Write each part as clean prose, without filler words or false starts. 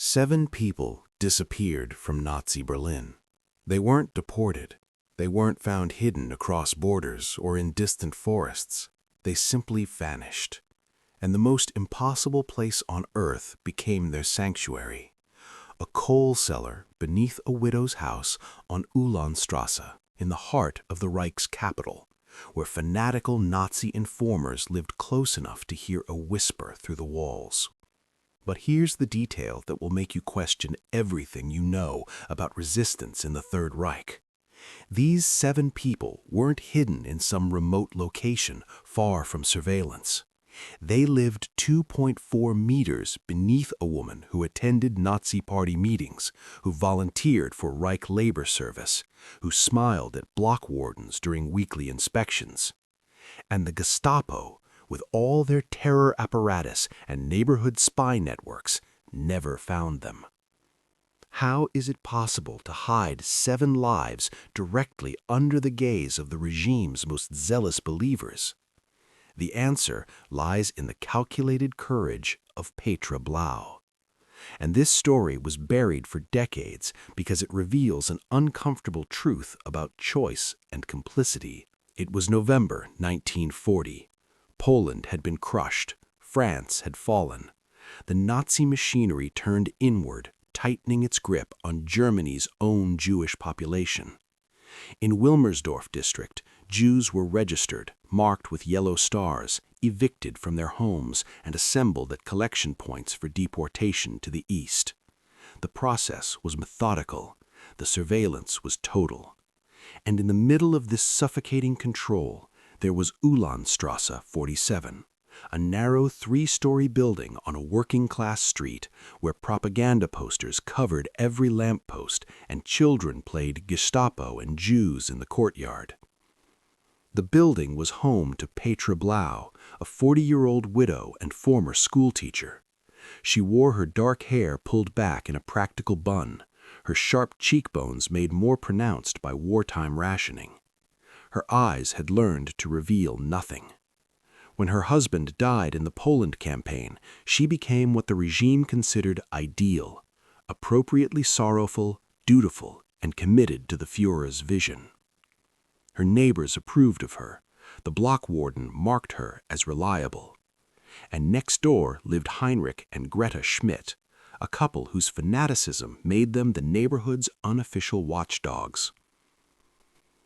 7 people disappeared from Nazi Berlin. They weren't deported. They weren't found hidden across borders or in distant forests. They simply vanished. And the most impossible place on earth became their sanctuary. A coal cellar beneath a widow's house on Ulandstrasse, in the heart of the Reich's capital, where fanatical Nazi informers lived close enough to hear a whisper through the walls. But here's the detail that will make you question everything you know about resistance in the Third Reich. These 7 people weren't hidden in some remote location far from surveillance. They lived 2.4 meters beneath a woman who attended Nazi party meetings, who volunteered for Reich labor service, who smiled at block wardens during weekly inspections. And the Gestapo, with all their terror apparatus and neighborhood spy networks, never found them. How is it possible to hide 7 lives directly under the gaze of the regime's most zealous believers? The answer lies in the calculated courage of Petra Blau. And this story was buried for decades because it reveals an uncomfortable truth about choice and complicity. It was November 1940. Poland had been crushed. France had fallen. The Nazi machinery turned inward, tightening its grip on Germany's own Jewish population. In Wilmersdorf district, Jews were registered, marked with yellow stars, evicted from their homes, and assembled at collection points for deportation to the east. The process was methodical. The surveillance was total. And in the middle of this suffocating control, there was Ulandstrasse 47, a narrow 3-story building on a working-class street where propaganda posters covered every lamppost and children played Gestapo and Jews in the courtyard. The building was home to Petra Blau, a 40-year-old widow and former schoolteacher. She wore her dark hair pulled back in a practical bun, her sharp cheekbones made more pronounced by wartime rationing. Her eyes had learned to reveal nothing. When her husband died in the Poland campaign, she became what the regime considered ideal, appropriately sorrowful, dutiful, and committed to the Führer's vision. Her neighbors approved of her. The block warden marked her as reliable. And next door lived Heinrich and Greta Schmidt, a couple whose fanaticism made them the neighborhood's unofficial watchdogs.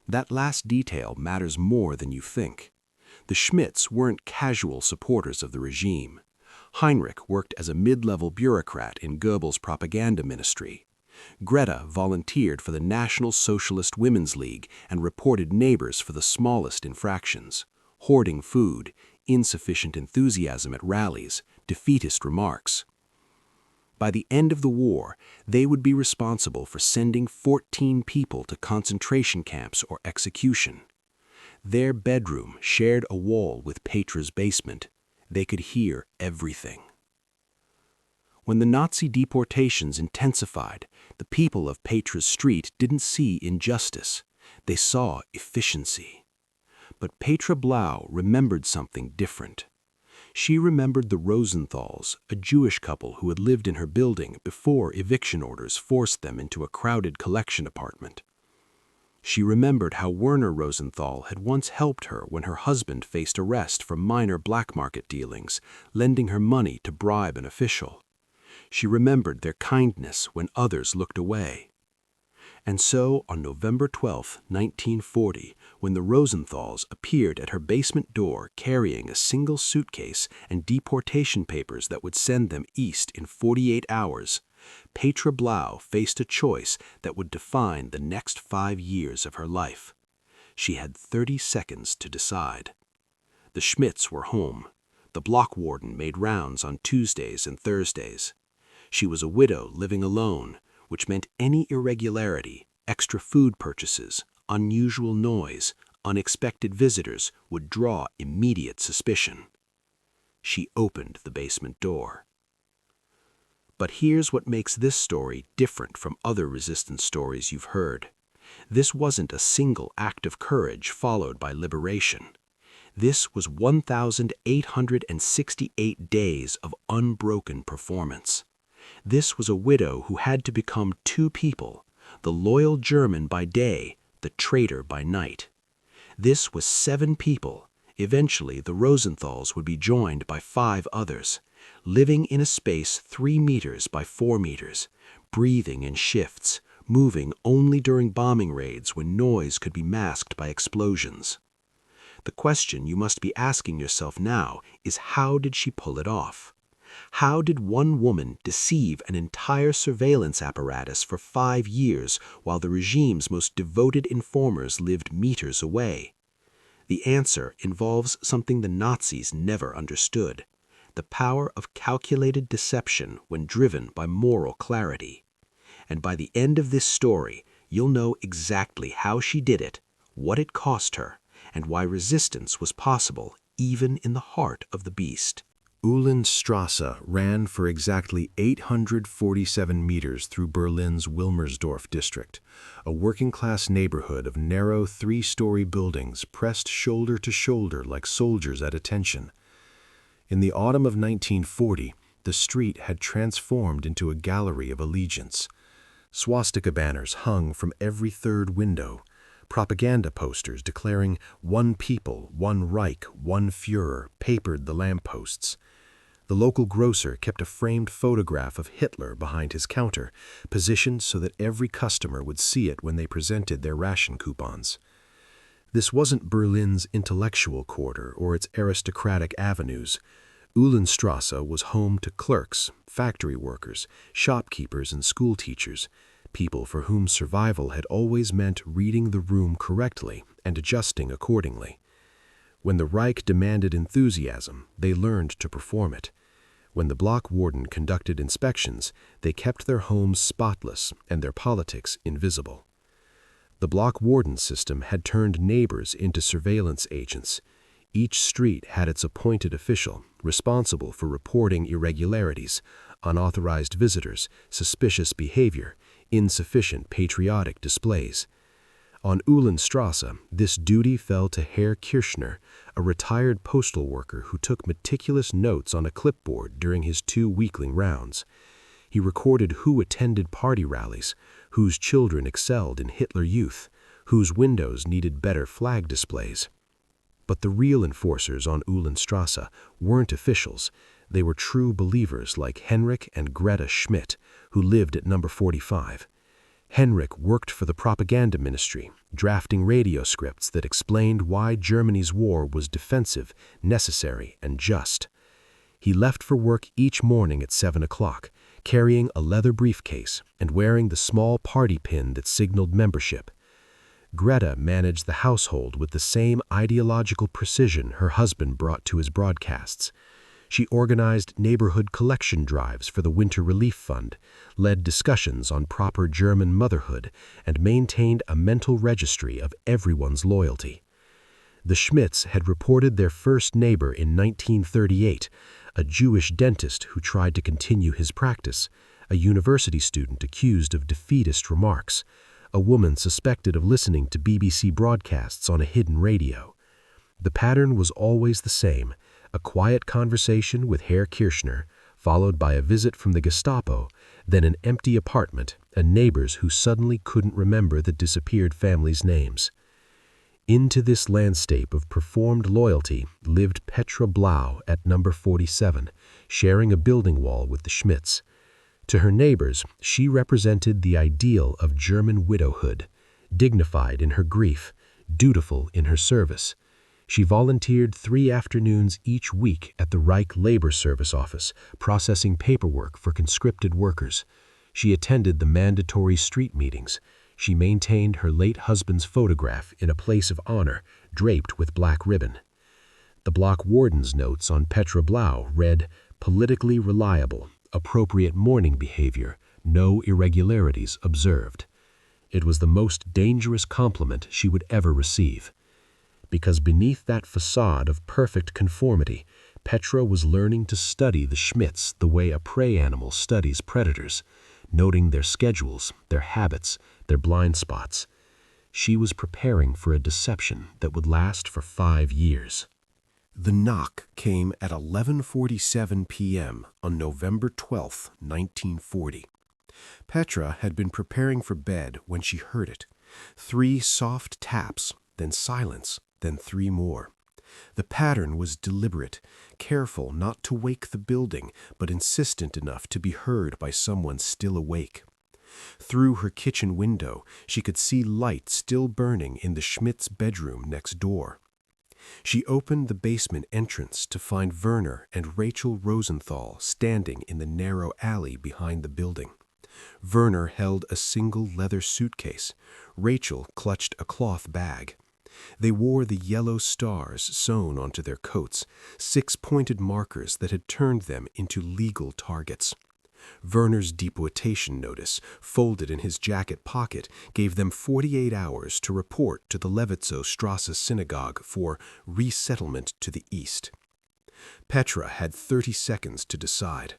That last detail matters more than you think. The Schmidts weren't casual supporters of the regime. Heinrich worked as a mid-level bureaucrat in Goebbels' propaganda ministry. Greta volunteered for the National Socialist Women's League and reported neighbors for the smallest infractions: hoarding food, insufficient enthusiasm at rallies, defeatist remarks. By the end of the war, they would be responsible for sending 14 people to concentration camps or execution. Their bedroom shared a wall with Petra's basement. They could hear everything. When the Nazi deportations intensified, the people of Petra's street didn't see injustice. They saw efficiency. But Petra Blau remembered something different. She remembered the Rosenthals, a Jewish couple who had lived in her building before eviction orders forced them into a crowded collection apartment. She remembered how Werner Rosenthal had once helped her when her husband faced arrest for minor black market dealings, lending her money to bribe an official. She remembered their kindness when others looked away. And so, on November 12, 1940, when the Rosenthals appeared at her basement door carrying a single suitcase and deportation papers that would send them east in 48 hours, Petra Blau faced a choice that would define the next 5 years of her life. She had 30 seconds to decide. The Schmidts were home. The block warden made rounds on Tuesdays and Thursdays. She was a widow living alone, which meant any irregularity, extra food purchases, unusual noise, unexpected visitors would draw immediate suspicion. She opened the basement door. But here's what makes this story different from other resistance stories you've heard. This wasn't a single act of courage followed by liberation. This was 1,868 days of unbroken performance. This was a widow who had to become two people, the loyal German by day, the traitor by night. This was 7 people. Eventually, the Rosenthals would be joined by 5 others, living in a space 3 meters by 4 meters, breathing in shifts, moving only during bombing raids when noise could be masked by explosions. The question you must be asking yourself now is, how did she pull it off? How did one woman deceive an entire surveillance apparatus for 5 years while the regime's most devoted informers lived meters away? The answer involves something the Nazis never understood: the power of calculated deception when driven by moral clarity. And by the end of this story, you'll know exactly how she did it, what it cost her, and why resistance was possible even in the heart of the beast. Uhlenstrasse ran for exactly 847 meters through Berlin's Wilmersdorf district, a working-class neighborhood of narrow 3-story buildings pressed shoulder to shoulder like soldiers at attention. In the autumn of 1940, the street had transformed into a gallery of allegiance. Swastika banners hung from every third window. Propaganda posters declaring "One People, One Reich, One Führer" papered the lampposts. The local grocer kept a framed photograph of Hitler behind his counter, positioned so that every customer would see it when they presented their ration coupons. This wasn't Berlin's intellectual quarter or its aristocratic avenues. Uhlenstrasse was home to clerks, factory workers, shopkeepers, and school teachers, people for whom survival had always meant reading the room correctly and adjusting accordingly. When the Reich demanded enthusiasm, they learned to perform it. When the block warden conducted inspections, they kept their homes spotless and their politics invisible. The block warden system had turned neighbors into surveillance agents. Each street had its appointed official, responsible for reporting irregularities, unauthorized visitors, suspicious behavior, insufficient patriotic displays. On Uhlenstrasse, this duty fell to Herr Kirchner, a retired postal worker who took meticulous notes on a clipboard during his 2 weekly rounds. He recorded who attended party rallies, whose children excelled in Hitler Youth, whose windows needed better flag displays. But the real enforcers on Uhlenstrasse weren't officials. They were true believers like Henrik and Greta Schmidt, who lived at number 45. Henrik worked for the propaganda ministry, drafting radio scripts that explained why Germany's war was defensive, necessary, and just. He left for work each morning at 7 o'clock, carrying a leather briefcase and wearing the small party pin that signaled membership. Greta managed the household with the same ideological precision her husband brought to his broadcasts. She organized neighborhood collection drives for the Winter Relief Fund, led discussions on proper German motherhood, and maintained a mental registry of everyone's loyalty. The Schmidts had reported their first neighbor in 1938, a Jewish dentist who tried to continue his practice, a university student accused of defeatist remarks, a woman suspected of listening to BBC broadcasts on a hidden radio. The pattern was always the same: a quiet conversation with Herr Kirchner, followed by a visit from the Gestapo, then an empty apartment and neighbors who suddenly couldn't remember the disappeared family's names. Into this landscape of performed loyalty lived Petra Blau at number 47, sharing a building wall with the Schmidts. To her neighbors, she represented the ideal of German widowhood, dignified in her grief, dutiful in her service. She volunteered 3 afternoons each week at the Reich Labor Service office, processing paperwork for conscripted workers. She attended the mandatory street meetings. She maintained her late husband's photograph in a place of honor, draped with black ribbon. The block warden's notes on Petra Blau read, "Politically reliable, appropriate mourning behavior, no irregularities observed." It was the most dangerous compliment she would ever receive. Because beneath that facade of perfect conformity, Petra was learning to study the Schmidts the way a prey animal studies predators, noting their schedules, their habits, their blind spots. She was preparing for a deception that would last for 5 years. The knock came at 11:47 p.m. on November 12, 1940. Petra had been preparing for bed when she heard it. 3 soft taps, then silence, then 3 more. The pattern was deliberate, careful not to wake the building, but insistent enough to be heard by someone still awake. Through her kitchen window, she could see light still burning in the Schmidt's bedroom next door. She opened the basement entrance to find Werner and Rachel Rosenthal standing in the narrow alley behind the building. Werner held a single leather suitcase. Rachel clutched a cloth bag. They wore the yellow stars sewn onto their coats, 6-pointed markers that had turned them into legal targets. Werner's deportation notice, folded in his jacket pocket, gave them 48 hours to report to the Levitzow-Strasse synagogue for resettlement to the east. Petra had 30 seconds to decide.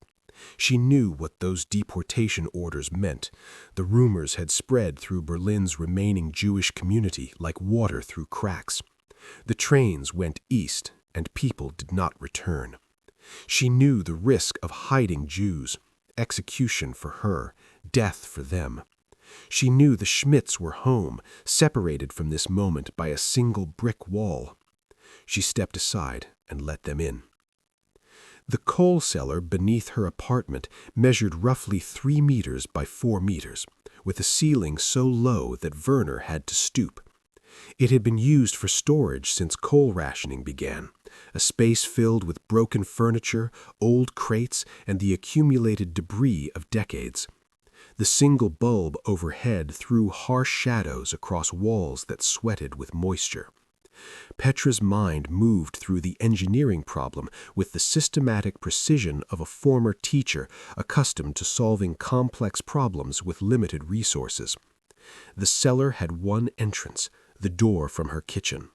She knew what those deportation orders meant. The rumors had spread through Berlin's remaining Jewish community like water through cracks. The trains went east, and people did not return. She knew the risk of hiding Jews. Execution for her, death for them. She knew the Schmidts were home, separated from this moment by a single brick wall. She stepped aside and let them in. The coal cellar beneath her apartment measured roughly 3 meters by 4 meters, with a ceiling so low that Werner had to stoop. It had been used for storage since coal rationing began, a space filled with broken furniture, old crates, and the accumulated debris of decades. The single bulb overhead threw harsh shadows across walls that sweated with moisture. Petra's mind moved through the engineering problem with the systematic precision of a former teacher accustomed to solving complex problems with limited resources. The cellar had one entrance, the door from her kitchen.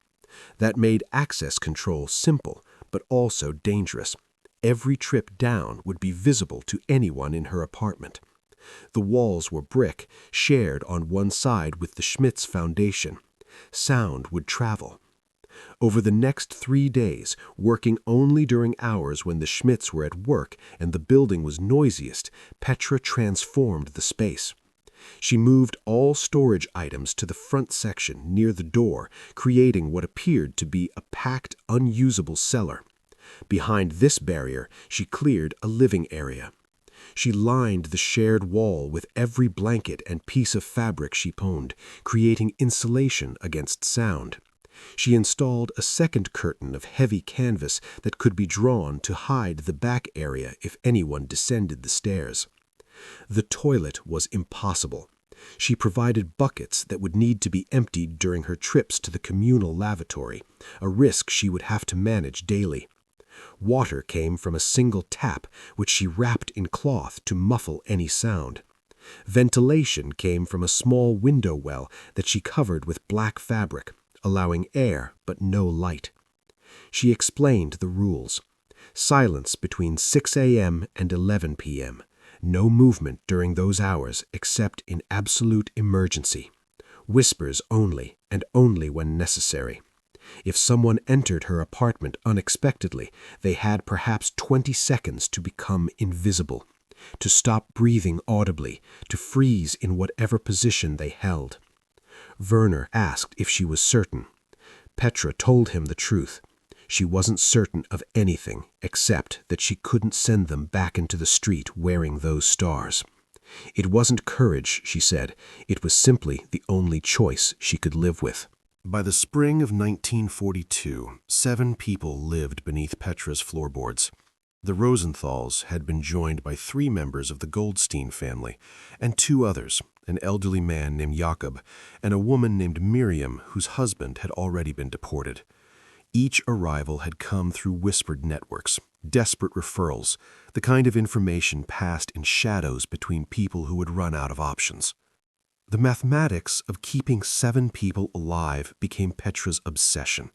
That made access control simple, but also dangerous. Every trip down would be visible to anyone in her apartment. The walls were brick, shared on one side with the Schmidt's foundation. Sound would travel. Over the next 3 days, working only during hours when the Schmidts were at work and the building was noisiest, Petra transformed the space. She moved all storage items to the front section near the door, creating what appeared to be a packed, unusable cellar. Behind this barrier, she cleared a living area. She lined the shared wall with every blanket and piece of fabric she owned, creating insulation against sound. She installed a second curtain of heavy canvas that could be drawn to hide the back area if anyone descended the stairs. The toilet was impossible. She provided buckets that would need to be emptied during her trips to the communal lavatory, a risk she would have to manage daily. Water came from a single tap, which she wrapped in cloth to muffle any sound. Ventilation came from a small window well that she covered with black fabric, allowing air but no light. She explained the rules. Silence between 6 a.m. and 11 p.m. No movement during those hours except in absolute emergency. Whispers only, and only when necessary. If someone entered her apartment unexpectedly, they had perhaps 20 seconds to become invisible, to stop breathing audibly, to freeze in whatever position they held. Werner asked if she was certain. Petra told him the truth. She wasn't certain of anything except that she couldn't send them back into the street wearing those stars. It wasn't courage, she said. It was simply the only choice she could live with. By the spring of 1942, 7 people lived beneath Petra's floorboards. The Rosenthals had been joined by 3 members of the Goldstein family and 2 others, an elderly man named Jakob and a woman named Miriam whose husband had already been deported. Each arrival had come through whispered networks, desperate referrals, the kind of information passed in shadows between people who had run out of options. The mathematics of keeping 7 people alive became Petra's obsession.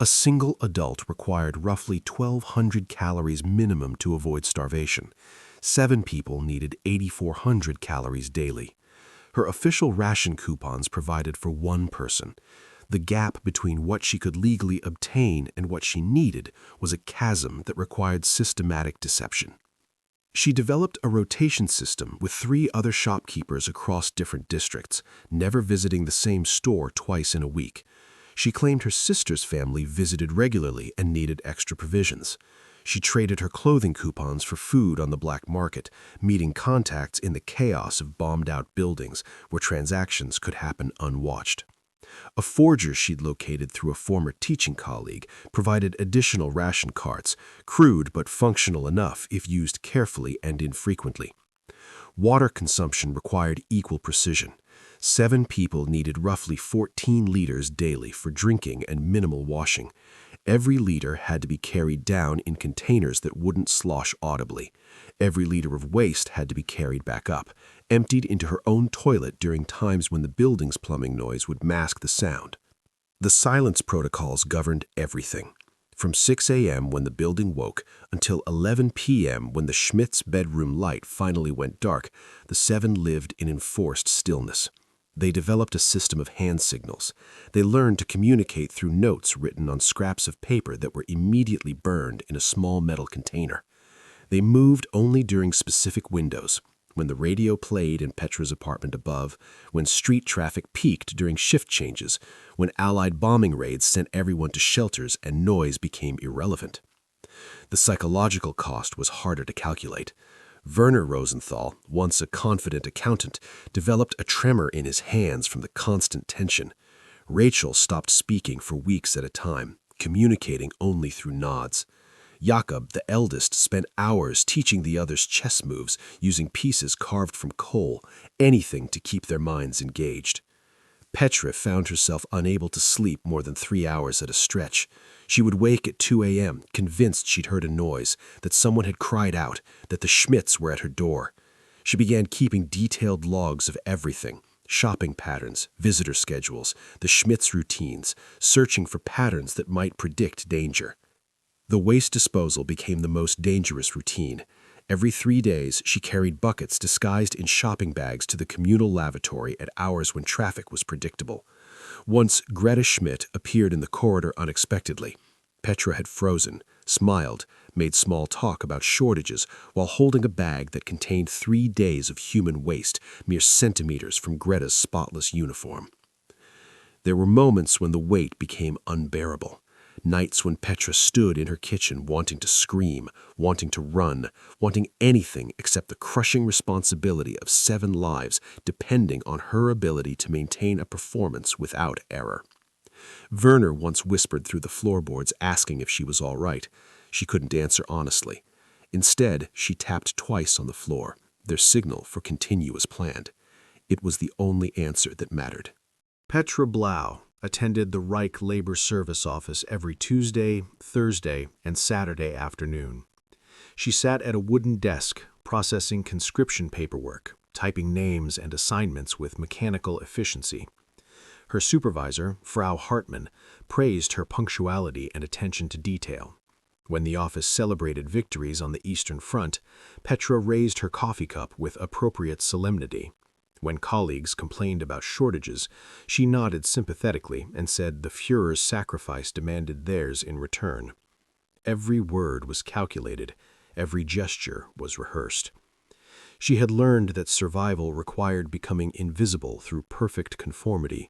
A single adult required roughly 1,200 calories minimum to avoid starvation. 7 people needed 8,400 calories daily. Her official ration coupons provided for 1 person. The gap between what she could legally obtain and what she needed was a chasm that required systematic deception. She developed a rotation system with 3 other shopkeepers across different districts, never visiting the same store twice in a week. She claimed her sister's family visited regularly and needed extra provisions. She traded her clothing coupons for food on the black market, meeting contacts in the chaos of bombed-out buildings where transactions could happen unwatched. A forger she'd located through a former teaching colleague provided additional ration carts, crude but functional enough if used carefully and infrequently. Water consumption required equal precision. 7 people needed roughly 14 liters daily for drinking and minimal washing. Every liter had to be carried down in containers that wouldn't slosh audibly. Every liter of waste had to be carried back up, emptied into her own toilet during times when the building's plumbing noise would mask the sound. The silence protocols governed everything. From 6 a.m. when the building woke until 11 p.m. when the Schmidt's bedroom light finally went dark, the 7 lived in enforced stillness. They developed a system of hand signals. They learned to communicate through notes written on scraps of paper that were immediately burned in a small metal container. They moved only during specific windows, when the radio played in Petra's apartment above, when street traffic peaked during shift changes, when Allied bombing raids sent everyone to shelters and noise became irrelevant. The psychological cost was harder to calculate. Werner Rosenthal, once a confident accountant, developed a tremor in his hands from the constant tension. Rachel stopped speaking for weeks at a time, communicating only through nods. Jakob, the eldest, spent hours teaching the others chess moves using pieces carved from coal, anything to keep their minds engaged. Petra found herself unable to sleep more than 3 hours at a stretch. She would wake at 2 a.m., convinced she'd heard a noise, that someone had cried out, that the Schmidts were at her door. She began keeping detailed logs of everything: shopping patterns, visitor schedules, the Schmidts' routines, searching for patterns that might predict danger. The waste disposal became the most dangerous routine. Every 3 days, she carried buckets disguised in shopping bags to the communal lavatory at hours when traffic was predictable. Once Greta Schmidt appeared in the corridor unexpectedly. Petra had frozen, smiled, made small talk about shortages while holding a bag that contained 3 days of human waste, mere centimeters from Greta's spotless uniform. There were moments when the weight became unbearable. Nights when Petra stood in her kitchen wanting to scream, wanting to run, wanting anything except the crushing responsibility of 7 lives depending on her ability to maintain a performance without error. Werner once whispered through the floorboards asking if she was all right. She couldn't answer honestly. Instead, she tapped twice on the floor, their signal for continuous planned. It was the only answer that mattered. Petra Blau attended the Reich Labor Service office every Tuesday, Thursday, and Saturday afternoon. She sat at a wooden desk, processing conscription paperwork, typing names and assignments with mechanical efficiency. Her supervisor, Frau Hartmann, praised her punctuality and attention to detail. When the office celebrated victories on the Eastern Front, Petra raised her coffee cup with appropriate solemnity. When colleagues complained about shortages, she nodded sympathetically and said the Führer's sacrifice demanded theirs in return. Every word was calculated, every gesture was rehearsed. She had learned that survival required becoming invisible through perfect conformity.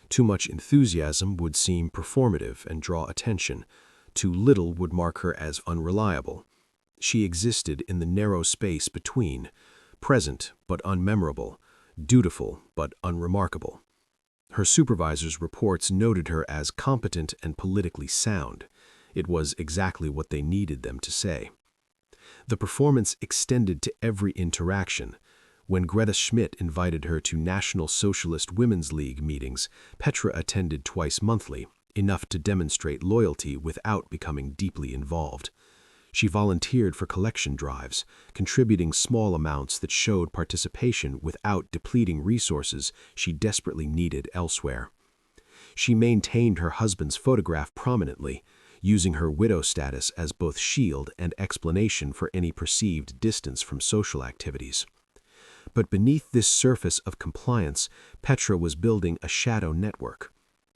Too much enthusiasm would seem performative and draw attention. Too little would mark her as unreliable. She existed in the narrow space between, present but unmemorable, dutiful but unremarkable. Her supervisor's reports noted her as competent and politically sound. It was exactly what they needed them to say. The performance extended to every interaction. When Greta Schmidt invited her to National Socialist Women's League meetings, Petra attended twice monthly, enough to demonstrate loyalty without becoming deeply involved. She volunteered for collection drives, contributing small amounts that showed participation without depleting resources she desperately needed elsewhere. She maintained her husband's photograph prominently, using her widow status as both shield and explanation for any perceived distance from social activities. But beneath this surface of compliance, Petra was building a shadow network.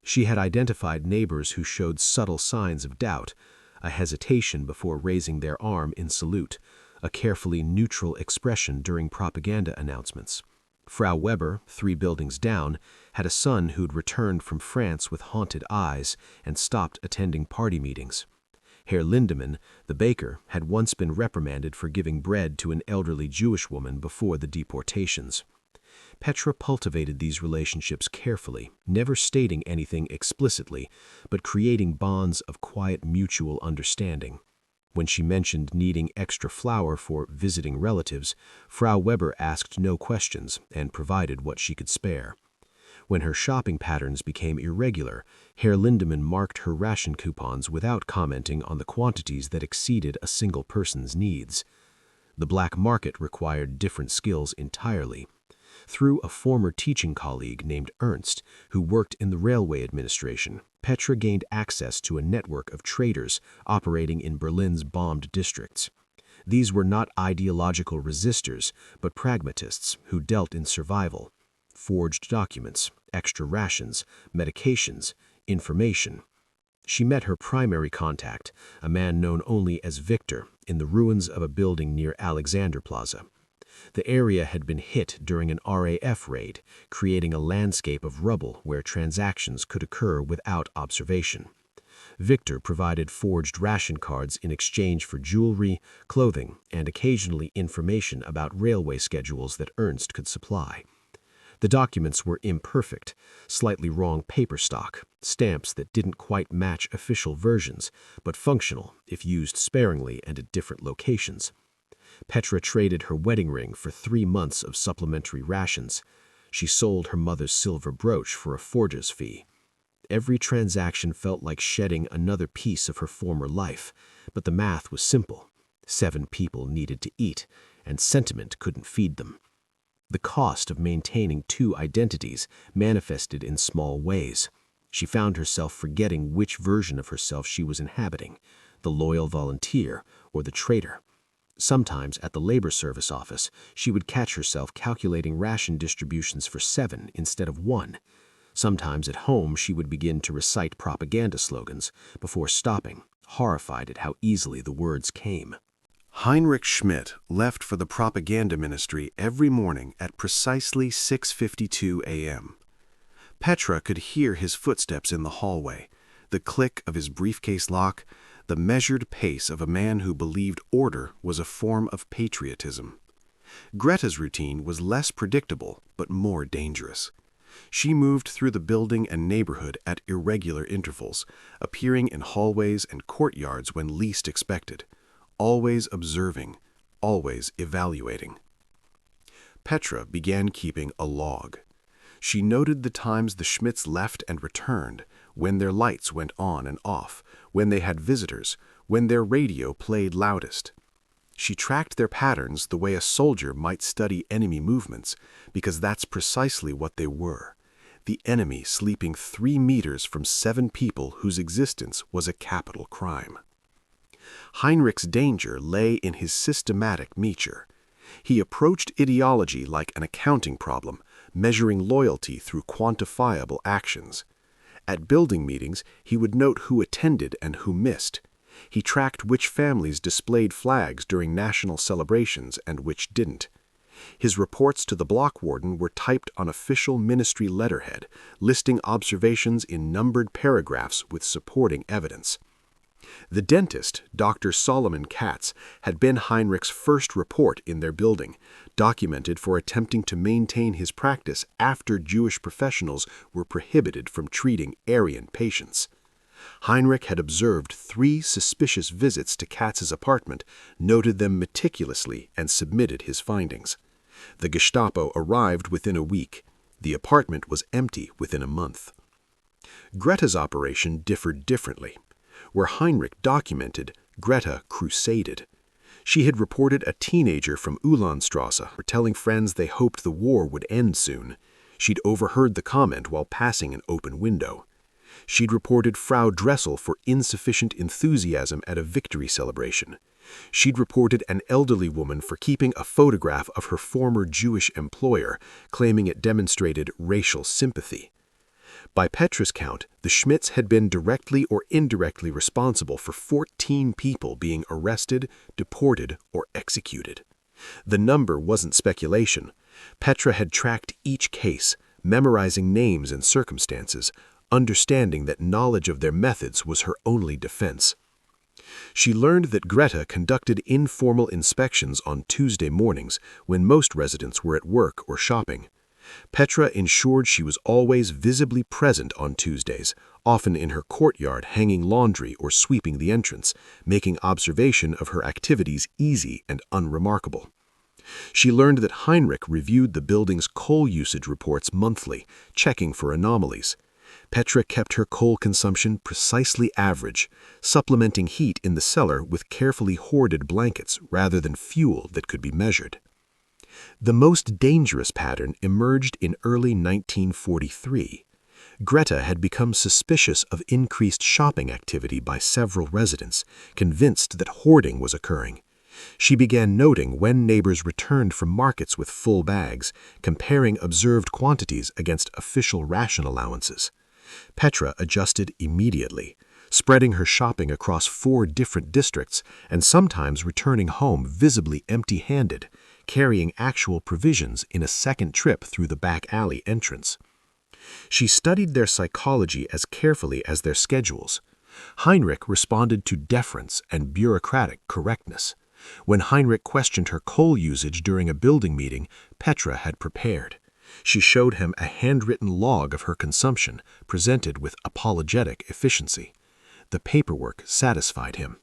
She had identified neighbors who showed subtle signs of doubt, a hesitation before raising their arm in salute, a carefully neutral expression during propaganda announcements. Frau Weber, 3 buildings down, had a son who'd returned from France with haunted eyes and stopped attending party meetings. Herr Lindemann, the baker, had once been reprimanded for giving bread to an elderly Jewish woman before the deportations. Petra cultivated these relationships carefully, never stating anything explicitly, but creating bonds of quiet mutual understanding. When she mentioned needing extra flour for visiting relatives, Frau Weber asked no questions and provided what she could spare. When her shopping patterns became irregular, Herr Lindemann marked her ration coupons without commenting on the quantities that exceeded a single person's needs. The black market required different skills entirely. Through a former teaching colleague named Ernst, who worked in the railway administration, Petra gained access to a network of traders operating in Berlin's bombed districts. These were not ideological resistors, but pragmatists who dealt in survival. Forged documents, extra rations, medications, information. She met her primary contact, a man known only as Victor, in the ruins of a building near Alexander Plaza. The area had been hit during an RAF raid, creating a landscape of rubble where transactions could occur without observation. Victor provided forged ration cards in exchange for jewelry, clothing, and occasionally information about railway schedules that Ernst could supply. The documents were imperfect, slightly wrong paper stock, stamps that didn't quite match official versions, but functional if used sparingly and at different locations. Petra traded her wedding ring for 3 months of supplementary rations. She sold her mother's silver brooch for a forger's fee. Every transaction felt like shedding another piece of her former life, but the math was simple. 7 people needed to eat, and sentiment couldn't feed them. The cost of maintaining 2 identities manifested in small ways. She found herself forgetting which version of herself she was inhabiting, the loyal volunteer or the traitor. Sometimes at the labor service office, she would catch herself calculating ration distributions for 7 instead of 1. Sometimes at home, she would begin to recite propaganda slogans before stopping, horrified at how easily the words came. Heinrich Schmidt left for the propaganda ministry every morning at precisely 6:52 a.m. Petra could hear his footsteps in the hallway, the click of his briefcase lock, the measured pace of a man who believed order was a form of patriotism. Greta's routine was less predictable, but more dangerous. She moved through the building and neighborhood at irregular intervals, appearing in hallways and courtyards when least expected, always observing, always evaluating. Petra began keeping a log. She noted the times the Schmidts left and returned, when their lights went on and off, when they had visitors, when their radio played loudest. She tracked their patterns the way a soldier might study enemy movements, because that's precisely what they were. The enemy sleeping 3 meters from 7 people whose existence was a capital crime. Heinrich's danger lay in his systematic nature. He approached ideology like an accounting problem, measuring loyalty through quantifiable actions. At building meetings, he would note who attended and who missed. He tracked which families displayed flags during national celebrations and which didn't. His reports to the block warden were typed on official ministry letterhead, listing observations in numbered paragraphs with supporting evidence. The dentist, Dr. Solomon Katz, had been Heinrich's first report in their building, documented for attempting to maintain his practice after Jewish professionals were prohibited from treating Aryan patients. Heinrich had observed 3 suspicious visits to Katz's apartment, noted them meticulously, and submitted his findings. The Gestapo arrived within a week. The apartment was empty within a month. Greta's operation differed differently. Where Heinrich documented, Greta crusaded. She had reported a teenager from Ulanstrasse telling friends they hoped the war would end soon. She'd overheard the comment while passing an open window. She'd reported Frau Dressel for insufficient enthusiasm at a victory celebration. She'd reported an elderly woman for keeping a photograph of her former Jewish employer, claiming it demonstrated racial sympathy. By Petra's count, the Schmidts had been directly or indirectly responsible for 14 people being arrested, deported, or executed. The number wasn't speculation. Petra had tracked each case, memorizing names and circumstances, understanding that knowledge of their methods was her only defense. She learned that Greta conducted informal inspections on Tuesday mornings when most residents were at work or shopping. Petra ensured she was always visibly present on Tuesdays, often in her courtyard hanging laundry or sweeping the entrance, making observation of her activities easy and unremarkable. She learned that Heinrich reviewed the building's coal usage reports monthly, checking for anomalies. Petra kept her coal consumption precisely average, supplementing heat in the cellar with carefully hoarded blankets rather than fuel that could be measured. The most dangerous pattern emerged in early 1943. Greta had become suspicious of increased shopping activity by several residents, convinced that hoarding was occurring. She began noting when neighbors returned from markets with full bags, comparing observed quantities against official ration allowances. Petra adjusted immediately, spreading her shopping across 4 different districts and sometimes returning home visibly empty-handed, carrying actual provisions in a second trip through the back alley entrance. She studied their psychology as carefully as their schedules. Heinrich responded to deference and bureaucratic correctness. When Heinrich questioned her coal usage during a building meeting, Petra had prepared. She showed him a handwritten log of her consumption, presented with apologetic efficiency. The paperwork satisfied him.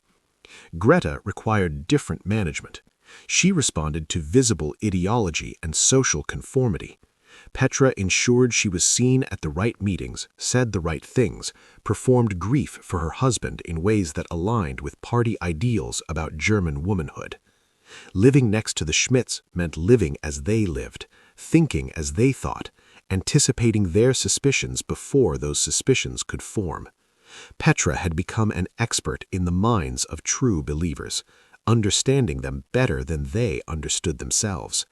Greta required different management. She responded to visible ideology and social conformity. Petra ensured she was seen at the right meetings, said the right things, performed grief for her husband in ways that aligned with party ideals about German womanhood. Living next to the Schmidts meant living as they lived, thinking as they thought, anticipating their suspicions before those suspicions could form. Petra had become an expert in the minds of true believers, understanding them better than they understood themselves.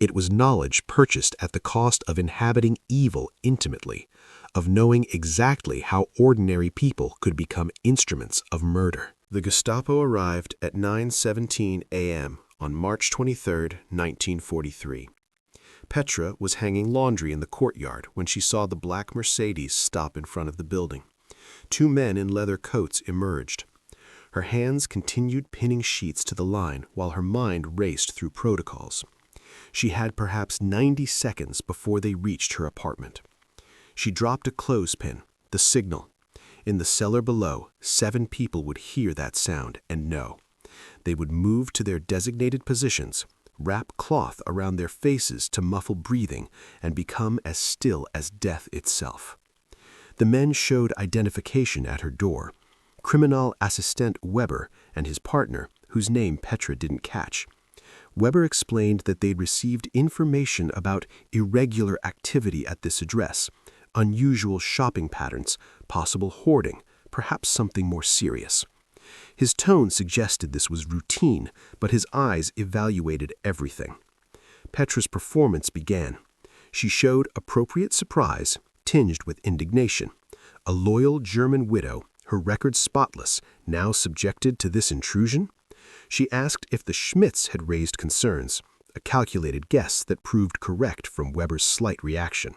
It was knowledge purchased at the cost of inhabiting evil intimately, of knowing exactly how ordinary people could become instruments of murder. The Gestapo arrived at 9:17 a.m. on March 23, 1943. Petra was hanging laundry in the courtyard when she saw the black Mercedes stop in front of the building. 2 men in leather coats emerged. Her hands continued pinning sheets to the line while her mind raced through protocols. She had perhaps 90 seconds before they reached her apartment. She dropped a clothespin, the signal. In the cellar below, 7 people would hear that sound and know. They would move to their designated positions, wrap cloth around their faces to muffle breathing, and become as still as death itself. The men showed identification at her door. Criminal assistant Weber and his partner, whose name Petra didn't catch. Weber explained that they'd received information about irregular activity at this address, unusual shopping patterns, possible hoarding, perhaps something more serious. His tone suggested this was routine, but his eyes evaluated everything. Petra's performance began. She showed appropriate surprise, tinged with indignation. A loyal German widow, her record spotless, now subjected to this intrusion? She asked if the Schmidts had raised concerns, a calculated guess that proved correct from Weber's slight reaction.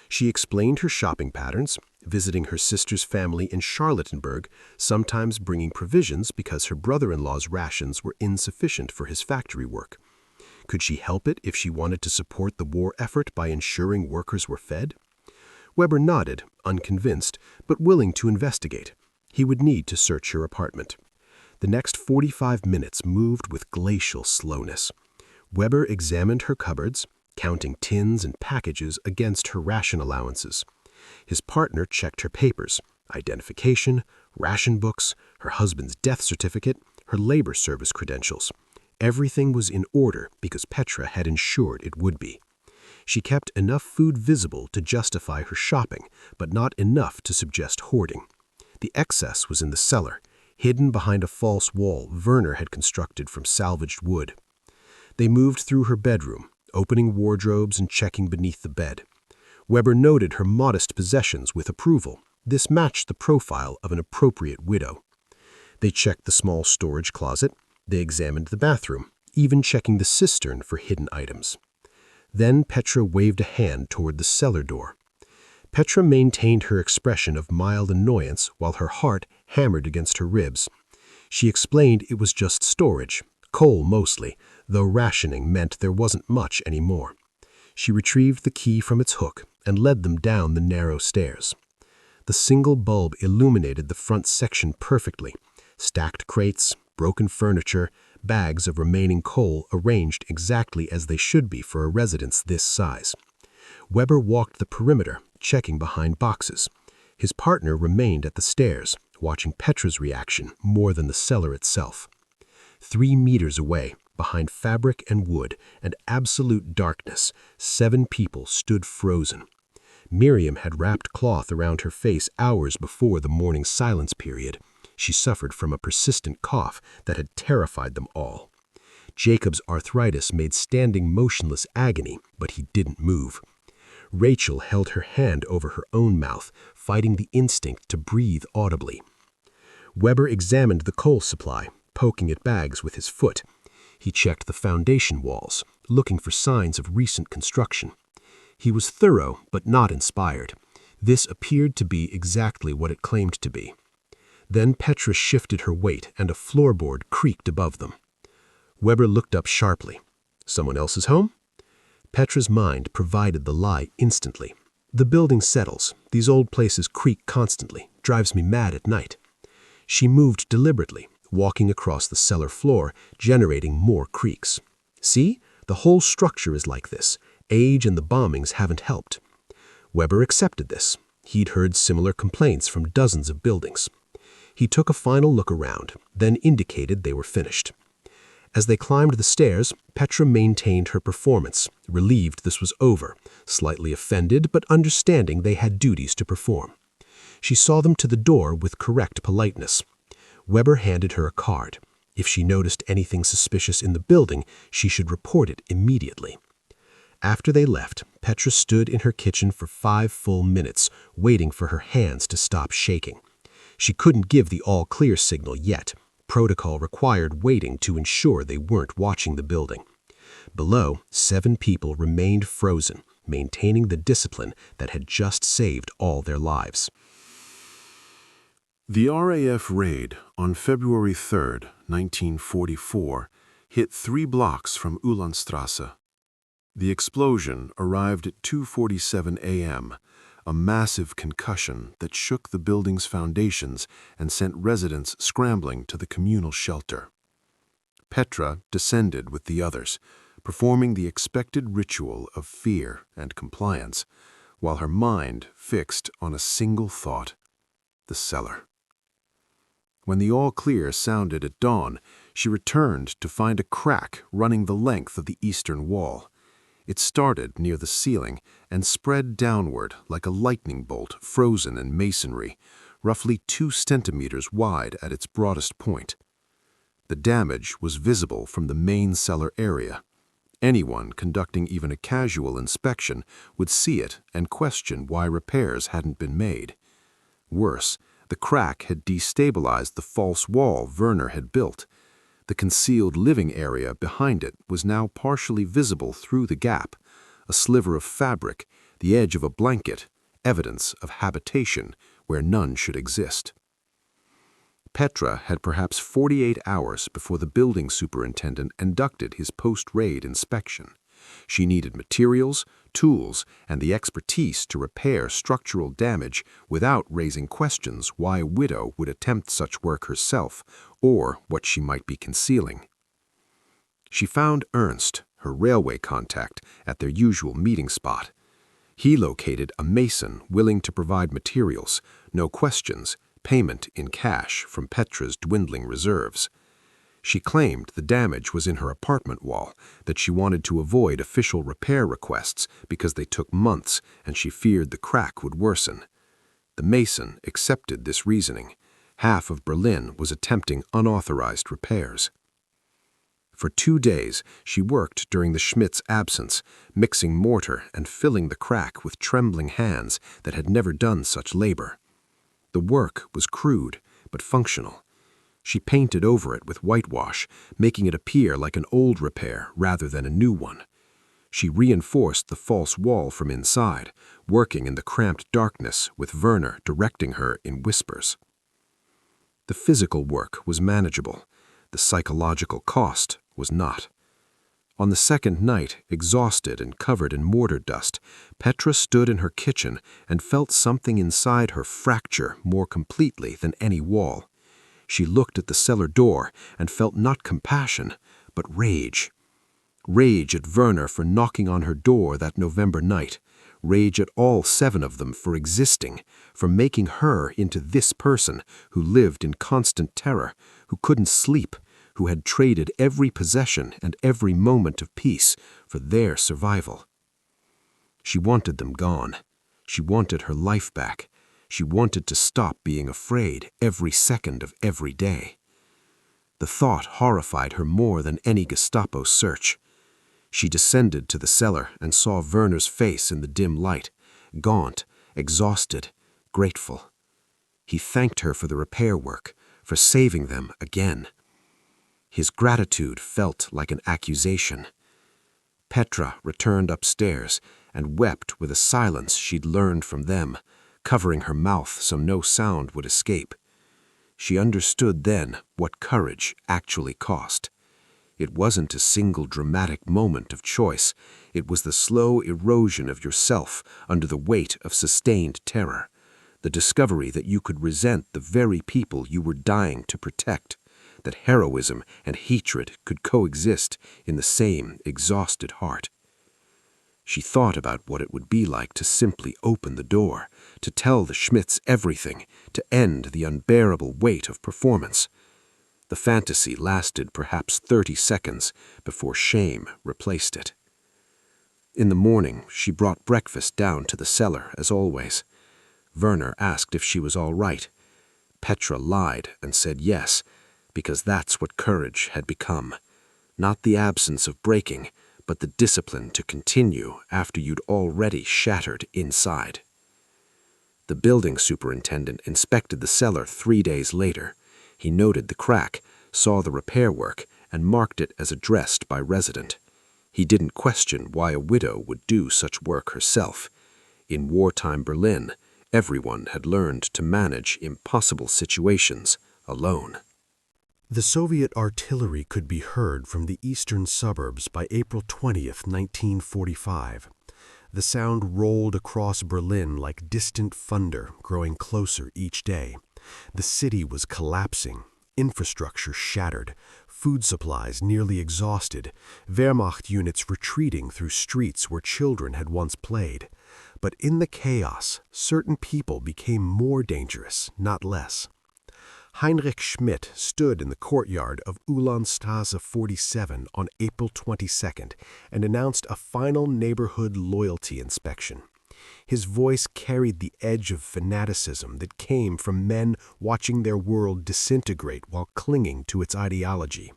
She explained her shopping patterns, visiting her sister's family in Charlottenburg, sometimes bringing provisions because her brother-in-law's rations were insufficient for his factory work. Could she help it if she wanted to support the war effort by ensuring workers were fed? Weber nodded, unconvinced, but willing to investigate. He would need to search her apartment. The next 45 minutes moved with glacial slowness. Weber examined her cupboards, counting tins and packages against her ration allowances. His partner checked her papers, identification, ration books, her husband's death certificate, her labor service credentials. Everything was in order because Petra had ensured it would be. She kept enough food visible to justify her shopping, but not enough to suggest hoarding. The excess was in the cellar, hidden behind a false wall Werner had constructed from salvaged wood. They moved through her bedroom, opening wardrobes and checking beneath the bed. Weber noted her modest possessions with approval. This matched the profile of an appropriate widow. They checked the small storage closet. They examined the bathroom, even checking the cistern for hidden items. Then Petra waved a hand toward the cellar door. Petra maintained her expression of mild annoyance while her heart hammered against her ribs. She explained it was just storage, coal mostly, though rationing meant there wasn't much anymore. She retrieved the key from its hook and led them down the narrow stairs. The single bulb illuminated the front section perfectly. Stacked crates, broken furniture, bags of remaining coal arranged exactly as they should be for a residence this size. Weber walked the perimeter, checking behind boxes. His partner remained at the stairs, watching Petra's reaction more than the cellar itself. 3 meters away, behind fabric and wood and absolute darkness, 7 people stood frozen. Miriam had wrapped cloth around her face hours before the morning silence period. She suffered from a persistent cough that had terrified them all. Jacob's arthritis made standing motionless agony, but he didn't move. Rachel held her hand over her own mouth, fighting the instinct to breathe audibly. Weber examined the coal supply, poking at bags with his foot. He checked the foundation walls, looking for signs of recent construction. He was thorough, but not inspired. This appeared to be exactly what it claimed to be. Then Petra shifted her weight and a floorboard creaked above them. Weber looked up sharply. Someone else's home? Petra's mind provided the lie instantly. The building settles. These old places creak constantly. Drives me mad at night. She moved deliberately, walking across the cellar floor, generating more creaks. See? The whole structure is like this. Age and the bombings haven't helped. Weber accepted this. He'd heard similar complaints from dozens of buildings. He took a final look around, then indicated they were finished. As they climbed the stairs, Petra maintained her performance, relieved this was over, slightly offended but understanding they had duties to perform. She saw them to the door with correct politeness. Weber handed her a card. If she noticed anything suspicious in the building, she should report it immediately. After they left, Petra stood in her kitchen for 5 full minutes, waiting for her hands to stop shaking. She couldn't give the all-clear signal yet. Protocol required waiting to ensure they weren't watching the building. Below, 7 people remained frozen, maintaining the discipline that had just saved all their lives. The RAF raid on February 3, 1944, hit 3 blocks from Uhlandstrasse. The explosion arrived at 2:47 a.m., a massive concussion that shook the building's foundations and sent residents scrambling to the communal shelter. Petra descended with the others, performing the expected ritual of fear and compliance, while her mind fixed on a single thought: the cellar. When the all-clear sounded at dawn, she returned to find a crack running the length of the eastern wall. It started near the ceiling and spread downward like a lightning bolt frozen in masonry, roughly 2 centimeters wide at its broadest point. The damage was visible from the main cellar area. Anyone conducting even a casual inspection would see it and question why repairs hadn't been made. Worse, the crack had destabilized the false wall Werner had built. The concealed living area behind it was now partially visible through the gap, a sliver of fabric, the edge of a blanket, evidence of habitation where none should exist. Petra had perhaps 48 hours before the building superintendent conducted his post-raid inspection. She needed materials, tools, and the expertise to repair structural damage without raising questions why a widow would attempt such work herself or what she might be concealing. She found Ernst, her railway contact, at their usual meeting spot. He located a mason willing to provide materials, no questions, payment in cash from Petra's dwindling reserves. She claimed the damage was in her apartment wall, that she wanted to avoid official repair requests because they took months and she feared the crack would worsen. The mason accepted this reasoning. Half of Berlin was attempting unauthorized repairs. For 2 days, she worked during the Schmidt's absence, mixing mortar and filling the crack with trembling hands that had never done such labor. The work was crude, but functional. She painted over it with whitewash, making it appear like an old repair rather than a new one. She reinforced the false wall from inside, working in the cramped darkness with Werner directing her in whispers. The physical work was manageable. The psychological cost was not. On the second night, exhausted and covered in mortar dust, Petra stood in her kitchen and felt something inside her fracture more completely than any wall. She looked at the cellar door and felt not compassion, but rage. Rage at Werner for knocking on her door that November night. Rage at all 7 of them for existing, for making her into this person who lived in constant terror, who couldn't sleep, who had traded every possession and every moment of peace for their survival. She wanted them gone. She wanted her life back. She wanted to stop being afraid every second of every day. The thought horrified her more than any Gestapo search. She descended to the cellar and saw Werner's face in the dim light, gaunt, exhausted, grateful. He thanked her for the repair work, for saving them again. His gratitude felt like an accusation. Petra returned upstairs and wept with a silence she'd learned from them, covering her mouth so no sound would escape. She understood then what courage actually cost. It wasn't a single dramatic moment of choice. It was the slow erosion of yourself under the weight of sustained terror, the discovery that you could resent the very people you were dying to protect, that heroism and hatred could coexist in the same exhausted heart. She thought about what it would be like to simply open the door, to tell the Schmidts everything, to end the unbearable weight of performance. The fantasy lasted perhaps 30 seconds before shame replaced it. In the morning, she brought breakfast down to the cellar, as always. Werner asked if she was all right. Petra lied and said yes, because that's what courage had become. Not the absence of breaking, but the discipline to continue after you'd already shattered inside. The building superintendent inspected the cellar 3 days later. He noted the crack, saw the repair work, and marked it as addressed by resident. He didn't question why a widow would do such work herself. In wartime Berlin, everyone had learned to manage impossible situations alone. The Soviet artillery could be heard from the eastern suburbs by April 20th, 1945. The sound rolled across Berlin like distant thunder, growing closer each day. The city was collapsing, infrastructure shattered, food supplies nearly exhausted, Wehrmacht units retreating through streets where children had once played. But in the chaos, certain people became more dangerous, not less. Heinrich Schmidt stood in the courtyard of Ulandstraße 47 on April 22nd and announced a final neighborhood loyalty inspection. His voice carried the edge of fanaticism that came from men watching their world disintegrate while clinging to its ideology.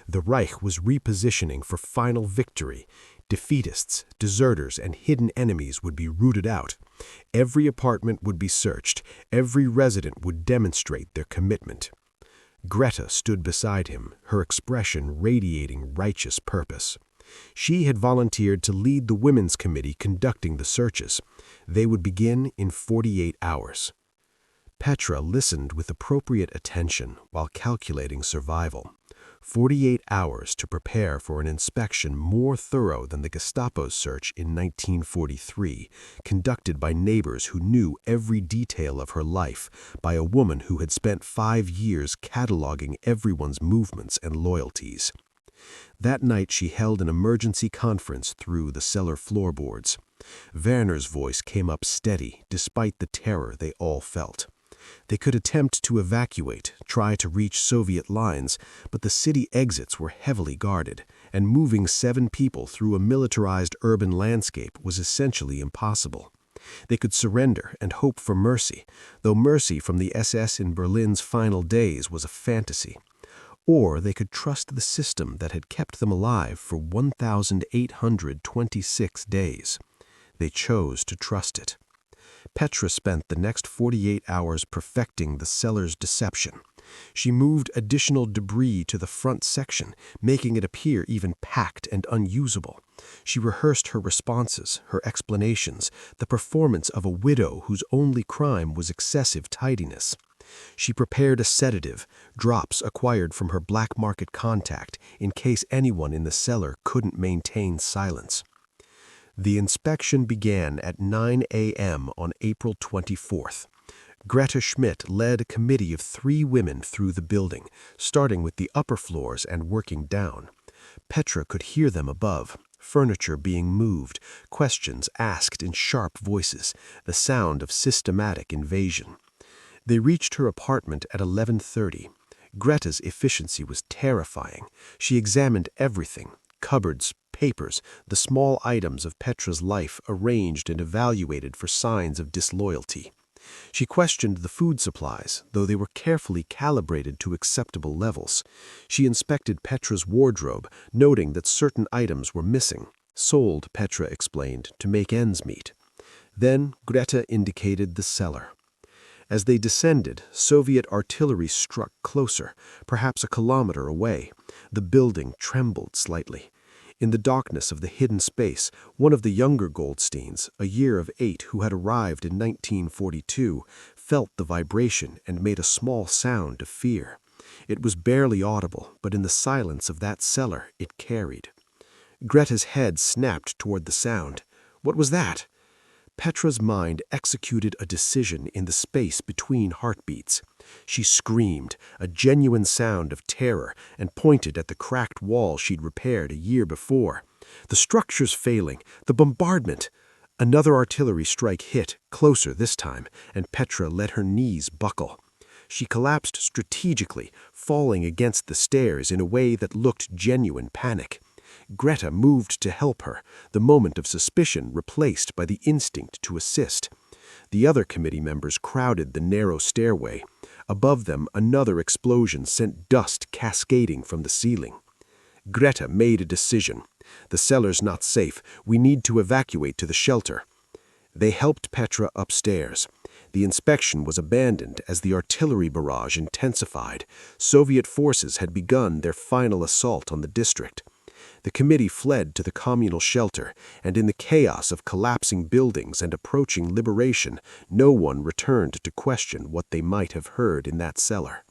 The Reich was repositioning for final victory. Defeatists, deserters, and hidden enemies would be rooted out. Every apartment would be searched. Every resident would demonstrate their commitment. Greta stood beside him, her expression radiating righteous purpose. She had volunteered to lead the women's committee conducting the searches. They would begin in 48 hours. Petra listened with appropriate attention while calculating survival. 48 hours to prepare for an inspection more thorough than the Gestapo's search in 1943, conducted by neighbors who knew every detail of her life, by a woman who had spent 5 years cataloging everyone's movements and loyalties. That night she held an emergency conference through the cellar floorboards. Werner's voice came up steady despite the terror they all felt. They could attempt to evacuate, try to reach Soviet lines, but the city exits were heavily guarded, and moving 7 people through a militarized urban landscape was essentially impossible. They could surrender and hope for mercy, though mercy from the SS in Berlin's final days was a fantasy. or they could trust the system that had kept them alive for 1,826 days. They chose to trust it. Petra spent the next 48 hours perfecting the cellar's deception. She moved additional debris to the front section, making it appear even packed and unusable. She rehearsed her responses, her explanations, the performance of a widow whose only crime was excessive tidiness. She prepared a sedative, drops acquired from her black market contact, in case anyone in the cellar couldn't maintain silence. The inspection began at 9 a.m. on April 24th. Greta Schmidt led a committee of 3 women through the building, starting with the upper floors and working down. Petra could hear them above, furniture being moved, questions asked in sharp voices, the sound of systematic invasion. They reached her apartment at 11:30. Greta's efficiency was terrifying. She examined everything: cupboards, papers, the small items of Petra's life arranged and evaluated for signs of disloyalty. She questioned the food supplies, though they were carefully calibrated to acceptable levels. She inspected Petra's wardrobe, noting that certain items were missing. Sold, Petra explained, to make ends meet. Then Greta indicated the cellar. As they descended, Soviet artillery struck closer, perhaps a kilometer away. The building trembled slightly. In the darkness of the hidden space, one of the younger Goldsteins, a year of 8 who had arrived in 1942, felt the vibration and made a small sound of fear. It was barely audible, but in the silence of that cellar it carried. Greta's head snapped toward the sound. What was that? Petra's mind executed a decision in the space between heartbeats. She screamed, a genuine sound of terror, and pointed at the cracked wall she'd repaired a year before. The structure's failing, the bombardment. Another artillery strike hit, closer this time, and Petra let her knees buckle. She collapsed strategically, falling against the stairs in a way that looked genuine panic. Greta moved to help her, the moment of suspicion replaced by the instinct to assist. The other committee members crowded the narrow stairway. Above them, another explosion sent dust cascading from the ceiling. Greta made a decision. The cellar's not safe. We need to evacuate to the shelter. They helped Petra upstairs. The inspection was abandoned as the artillery barrage intensified. Soviet forces had begun their final assault on the district. The committee fled to the communal shelter, and in the chaos of collapsing buildings and approaching liberation, no one returned to question what they might have heard in that cellar.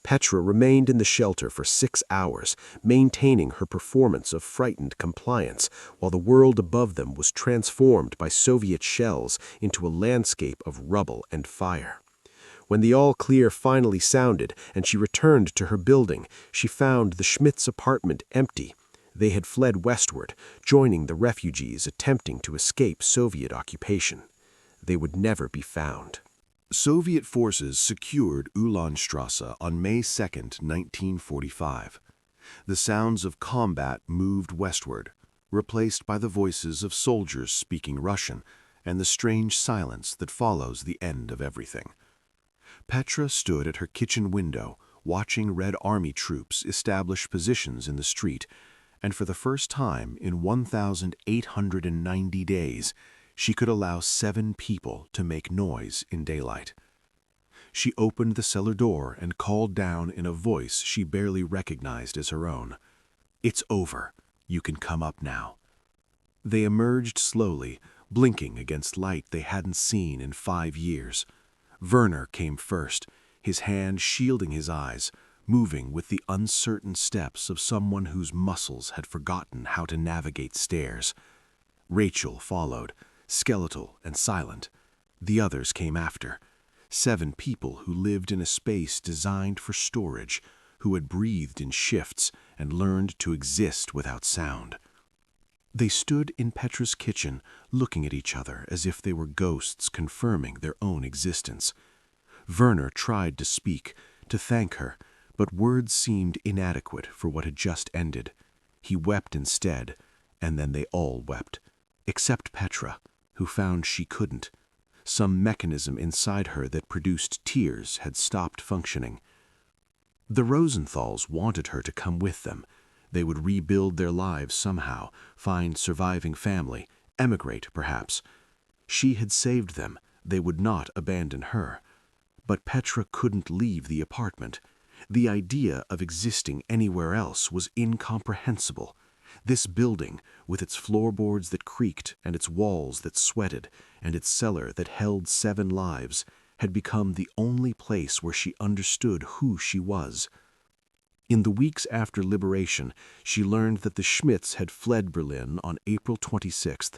Petra remained in the shelter for 6 hours, maintaining her performance of frightened compliance, while the world above them was transformed by Soviet shells into a landscape of rubble and fire. When the all-clear finally sounded and she returned to her building, she found the Schmidts' apartment empty. They had fled westward, joining the refugees attempting to escape Soviet occupation. They would never be found. Soviet forces secured Ulanstrasse on May 2, 1945. The sounds of combat moved westward, replaced by the voices of soldiers speaking Russian and the strange silence that follows the end of everything. Petra stood at her kitchen window, watching Red Army troops establish positions in the street, and for the first time in 1,890 days, she could allow 7 people to make noise in daylight. She opened the cellar door and called down in a voice she barely recognized as her own. "It's over. You can come up now." They emerged slowly, blinking against light they hadn't seen in 5 years. Werner came first, his hand shielding his eyes, moving with the uncertain steps of someone whose muscles had forgotten how to navigate stairs. Rachel followed, skeletal and silent. The others came after. 7 people who lived in a space designed for storage, who had breathed in shifts and learned to exist without sound. They stood in Petra's kitchen, looking at each other as if they were ghosts confirming their own existence. Werner tried to speak, to thank her, but words seemed inadequate for what had just ended. He wept instead, and then they all wept, except Petra, who found she couldn't. Some mechanism inside her that produced tears had stopped functioning. The Rosenthals wanted her to come with them. They would rebuild their lives somehow, find surviving family, emigrate perhaps. She had saved them. They would not abandon her. But Petra couldn't leave the apartment. The idea of existing anywhere else was incomprehensible. This building, with its floorboards that creaked and its walls that sweated and its cellar that held 7 lives, had become the only place where she understood who she was. In the weeks after liberation, she learned that the Schmidts had fled Berlin on April 26th.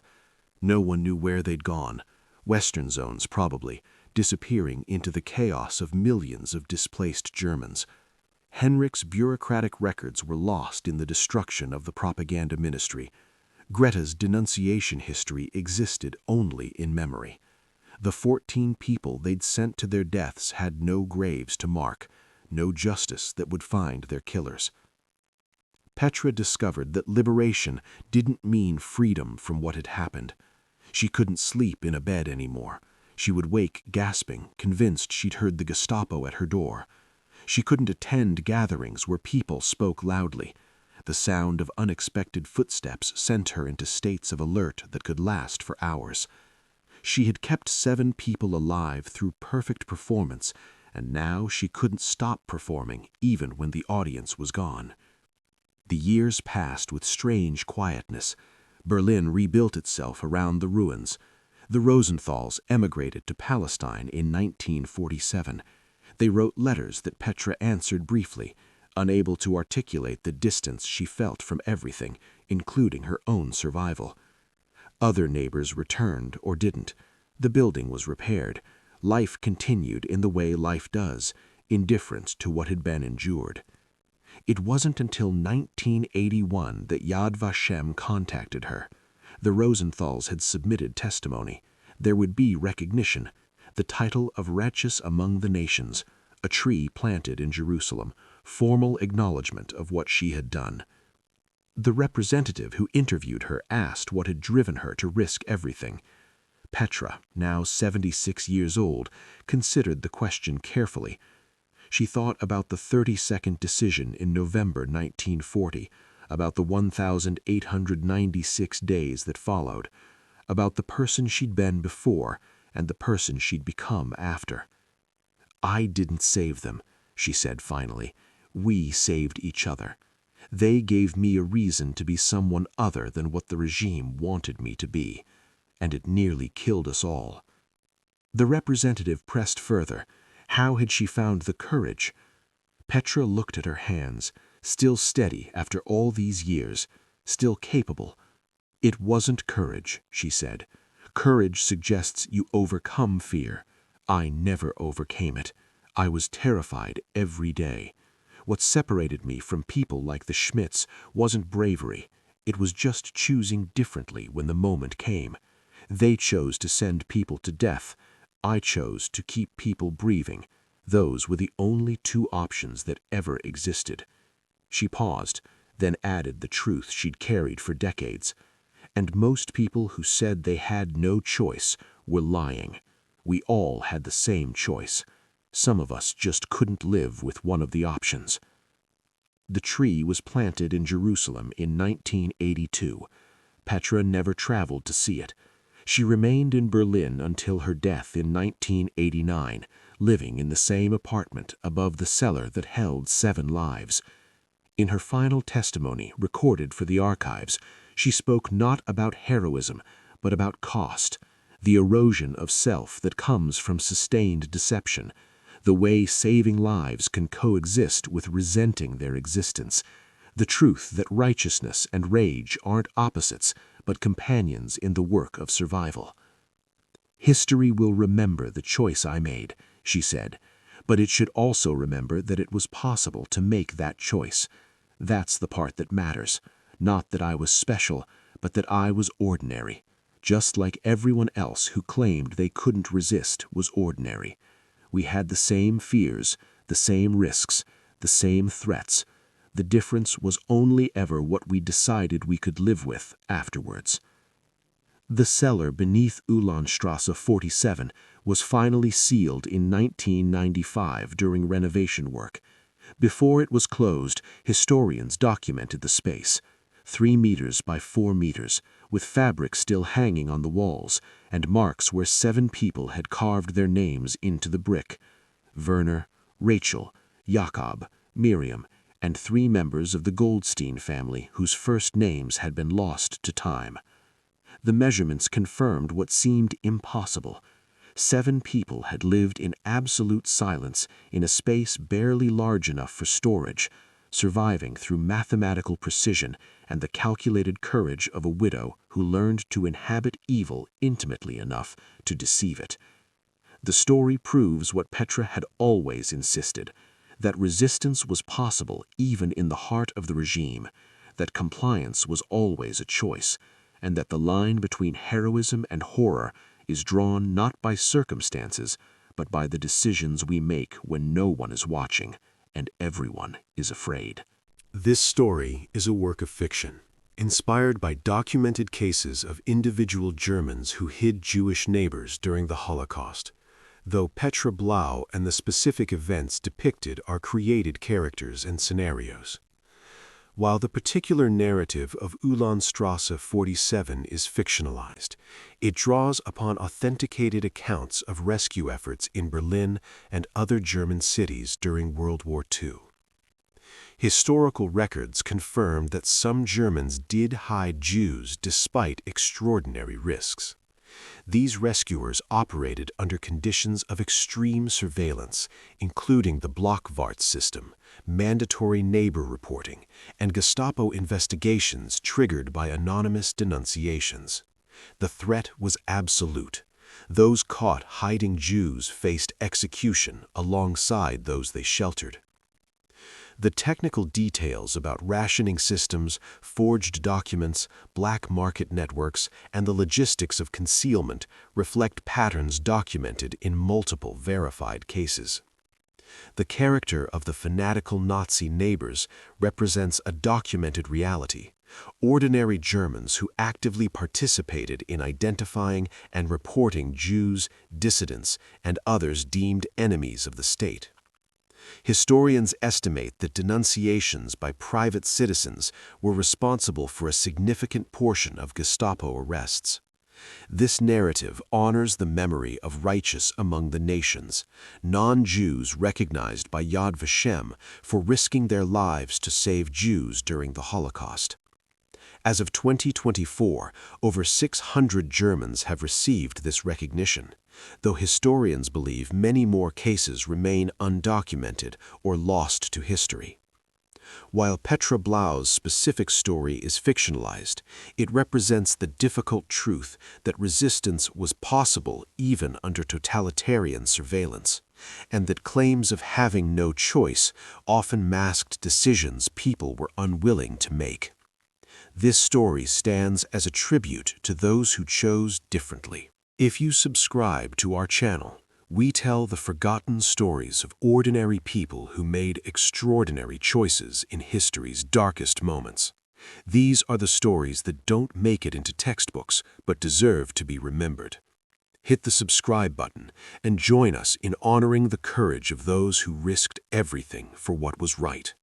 No one knew where they'd gone. Western zones, probably, disappearing into the chaos of millions of displaced Germans. Henrik's bureaucratic records were lost in the destruction of the propaganda ministry. Greta's denunciation history existed only in memory. The 14 people they'd sent to their deaths had no graves to mark, no justice that would find their killers. Petra discovered that liberation didn't mean freedom from what had happened. She couldn't sleep in a bed anymore. She would wake gasping, convinced she'd heard the Gestapo at her door. She couldn't attend gatherings where people spoke loudly. The sound of unexpected footsteps sent her into states of alert that could last for hours. She had kept 7 people alive through perfect performance, and now she couldn't stop performing even when the audience was gone. The years passed with strange quietness. Berlin rebuilt itself around the ruins. The Rosenthals emigrated to Palestine in 1947. They wrote letters that Petra answered briefly, unable to articulate the distance she felt from everything, including her own survival. Other neighbors returned or didn't. The building was repaired. Life continued in the way life does, indifferent to what had been endured. It wasn't until 1981 that Yad Vashem contacted her. The Rosenthals had submitted testimony. There would be recognition, the title of Righteous Among the Nations, a tree planted in Jerusalem, formal acknowledgement of what she had done. The representative who interviewed her asked what had driven her to risk everything. Petra, now 76 years old, considered the question carefully. She thought about the 30-second decision in November 1940, about the 1,896 days that followed, about the person she'd been before and the person she'd become after. "I didn't save them," she said finally. "We saved each other. They gave me a reason to be someone other than what the regime wanted me to be, and it nearly killed us all." The representative pressed further. How had she found the courage? Petra looked at her hands, still steady after all these years, still capable. "It wasn't courage," she said. "Courage suggests you overcome fear. I never overcame it. I was terrified every day. What separated me from people like the Schmidts wasn't bravery. It was just choosing differently when the moment came. They chose to send people to death. I chose to keep people breathing. Those were the only 2 options that ever existed." She paused, then added the truth she'd carried for decades. And most people who said they had no choice were lying. We all had the same choice. Some of us just couldn't live with one of the options. The tree was planted in Jerusalem in 1982. Petra never traveled to see it. She remained in Berlin until her death in 1989, living in the same apartment above the cellar that held 7 lives. In her final testimony, recorded for the archives, she spoke not about heroism, but about cost, the erosion of self that comes from sustained deception, the way saving lives can coexist with resenting their existence, the truth that righteousness and rage aren't opposites, but companions in the work of survival. "History will remember the choice I made," she said, "but it should also remember that it was possible to make that choice. That's the part that matters. Not that I was special, but that I was ordinary, just like everyone else who claimed they couldn't resist was ordinary. We had the same fears, the same risks, the same threats. The difference was only ever what we decided we could live with afterwards." The cellar beneath Ulanstrasse 47 was finally sealed in 1995 during renovation work. Before it was closed, historians documented the space, 3 meters by 4 meters, with fabric still hanging on the walls, and marks where 7 people had carved their names into the brick: Werner, Rachel, Jakob, Miriam, and 3 members of the Goldstein family whose first names had been lost to time. The measurements confirmed what seemed impossible. 7 people had lived in absolute silence in a space barely large enough for storage, surviving through mathematical precision and the calculated courage of a widow who learned to inhabit evil intimately enough to deceive it. The story proves what Petra had always insisted, that resistance was possible even in the heart of the regime, that compliance was always a choice, and that the line between heroism and horror is drawn not by circumstances, but by the decisions we make when no one is watching and everyone is afraid. This story is a work of fiction, inspired by documented cases of individual Germans who hid Jewish neighbors during the Holocaust, though Petra Blau and the specific events depicted are created characters and scenarios. While the particular narrative of Ulanstrasse 47 is fictionalized, it draws upon authenticated accounts of rescue efforts in Berlin and other German cities during World War II. Historical records confirm that some Germans did hide Jews despite extraordinary risks. These rescuers operated under conditions of extreme surveillance, including the Blockwart system, mandatory neighbor reporting, and Gestapo investigations triggered by anonymous denunciations. The threat was absolute. Those caught hiding Jews faced execution alongside those they sheltered. The technical details about rationing systems, forged documents, black market networks, and the logistics of concealment reflect patterns documented in multiple verified cases. The character of the fanatical Nazi neighbors represents a documented reality: ordinary Germans who actively participated in identifying and reporting Jews, dissidents, and others deemed enemies of the state. Historians estimate that denunciations by private citizens were responsible for a significant portion of Gestapo arrests. This narrative honors the memory of righteous among the nations, non-Jews recognized by Yad Vashem for risking their lives to save Jews during the Holocaust. As of 2024, over 600 Germans have received this recognition, though historians believe many more cases remain undocumented or lost to history. While Petra Blau's specific story is fictionalized, it represents the difficult truth that resistance was possible even under totalitarian surveillance, and that claims of having no choice often masked decisions people were unwilling to make. This story stands as a tribute to those who chose differently. If you subscribe to our channel, we tell the forgotten stories of ordinary people who made extraordinary choices in history's darkest moments. These are the stories that don't make it into textbooks but deserve to be remembered. Hit the subscribe button and join us in honoring the courage of those who risked everything for what was right.